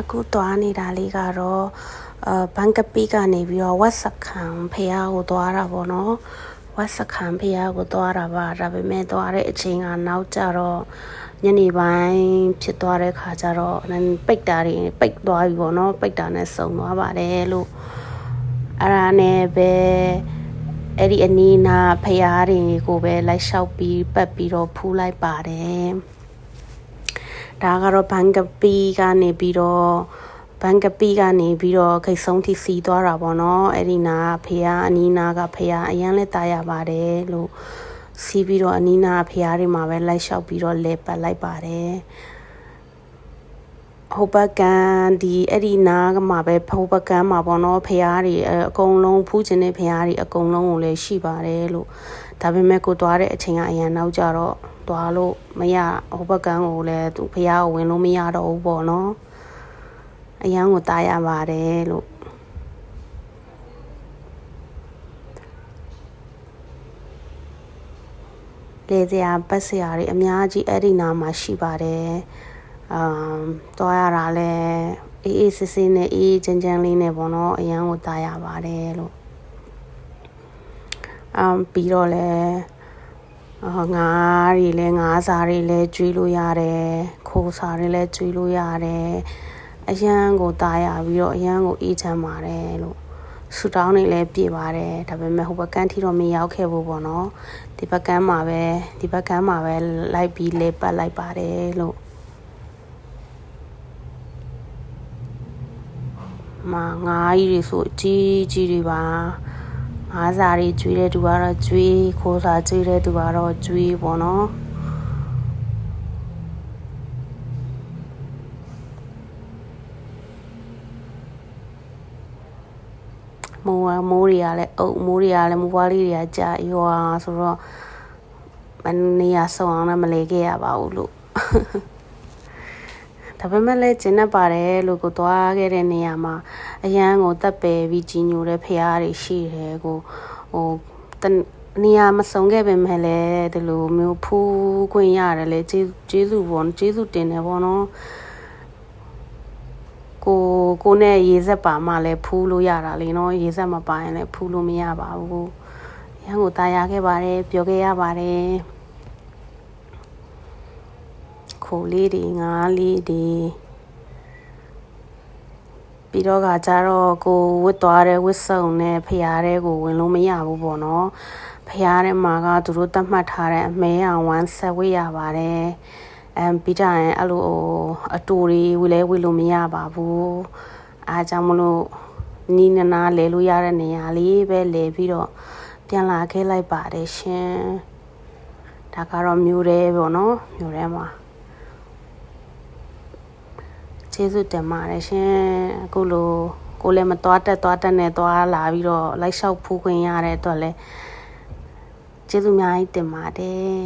အခုသွားနေတာလေးကတော့ဘန်ကပီကနေပြီးတော့ဝက်စခန်ဖះကိုသွားတာပေါ့နော်ဝက်စခန်ဖះကိုသွားတာပါဒါပေမဲ့သွားတဲ့အချိန်ကနောက်ကျတော့ညနေပိုင်းဖြစ်သွားတဲ့ခါကျတော့ပိတ်သွားပြီပေါ့နော်ပိတ်တာနဲ့စုံသွားပါတယ်လို့အဲ့ဒါနဲ့ပဲအဲ့ဒီအနီးနာဖះတွေကိုပဲလိုက်လျှောက်ပြီးပတ်ပြီးတော့ဖူးလိုက်ပါတယ်ဒါကတော့ဘန်ကပီကနေပြီးတော့ခိတ်ဆုံးထိစီးသွားတာပေါ့နော်အဲ့ဒီနာဖះအနီးနာကဖះအရန်လက်သားရပါတယ်လို့စီးပြီးတော့အနီးနာဖះတွေမှာပဲလိုက်လျှောက်ပြီးတော့လဲပတ်လိုက်ပါတယ်ဟိုဘကန်ဒီအဲ့ဒီနာကမှာပဲဟိုဘကန်မှာပေါ့နော်ဖះတွေအကုန်လုံးဖူးချင်တဲ့ဖះတွေအကုန်လုံးကိုလည်းရှိပါတယ်လို့ဒါပေမဲ့ကိုသွားတဲ့အချိန်ကအရန်နောက်ကြတော့သွားလို့မရဟိုဘကန်ကိုလည်းသူဖះကိုဝင်လို့မရတော့ဘူးပေါ့နော်အရန်ကိုတားရပါတယ်လို့လေစရာပတ်စရာတွေအများကြီးအဲ့ဒီနာမှာရှိပါတယ်သွားရတာလဲအေးစစ်စစ်နဲ့အေးချမ်းလေးနဲ့ပေါ့နော်အရန်ကိုတားရပါတယ်လို့ပြီးတော့လဲငါးတွေလဲငါးစာတွေလဲကျွေးလို့ရတယ်ခိုးစာတွေလဲကျွေးလို့ရတယ်အရန်ကိုတားရပြီးတော့အရန်ကိုအေးချမ်းပါတယ်လို့ဆူတောင်းနေလဲပြေပါတယ်ဒါပေမဲ့ဟိုဘက်ကန်းထီတော့မရောက်ခဲ့ဘူးပေါ့နော်ဒီဘက်ကန်းမှာပဲလိုက်ပြီးလဲပတ်လိုက်ပါတယ်လို့ငါးကြီးတွေဆိုကြီးတွေပါငါးစာတွေကျွေးတဲ့သူကတော့ကျွေးခိုးစာကျွေးတဲ့သူကတော့ကျွေးပေါ့နော်မိုးတွေကလည်းမိုးပွားလေးတွေကကြာရွာဆိုတော့မနေရဆောင်အောင်လည်းမလဲခဲ့ရပါဘူးလို့ဒါပေမဲ့လည်းကျင်းနေပါတယ်လို့ကိုသွားခဲ့တဲ့နေရာမှာအရန်ကိုတက်ပယ်ပြီးကြီးညိုတဲ့ဖះတွေရှိတယ်ကိုနေရာမဆုံးခဲ့ပေမဲ့လည်းဒီလိုမျိုးဖူးခွင့်ရတယ်လေကျေးဇူးတင်တယ်ပေါ့နော်ကိုနဲ့ရေစက်ပါမှလည်းဖူးလို့ရတာလေနော်ရေစက်မပါရင်လည်းဖူးလို့မရပါဘူးရန်ကိုတာယာခဲ့ပါတယ်ပြောခဲ့ရပါတယ်ခိုးလေးတွေငါးလေးတွေပြီးတော့ကကြတော့ကိုဝတ်သွားတဲ့ဝတ်စုံနဲ့ဖျားတဲ့ကိုဝင်လို့မရဘူးပေါ့နော်ဖျားတဲ့မှာကသူတို့တတ်မှတ်ထားတဲ့အမဲအောင်ဝမ်းဆက်ဝတ်ရပါတယ်ပြီးကြရင်အဲ့လိုအတူတွေဝေလို့မရပါဘူးအားကြောင့်မလို့နီးနားလဲလို့ရတဲ့နေရာလေးပဲလဲပြီးတော့ပြန်လာခဲ့လိုက်ပါတယ်ရှင်ဒါကတော့မြို့ရဲပေါ့နော်မြို့ရဲမှာကျေးဇူးတင်ပါတယ်ရှင်အခုလိုကိုလည်းမသွားတက်နဲ့သွားလာပြီးတော့လိုက်လျှောက်ဖူးခွင့်ရတဲ့အတွက်လည်းကျေးဇူးအများကြီးတင်ပါတယ်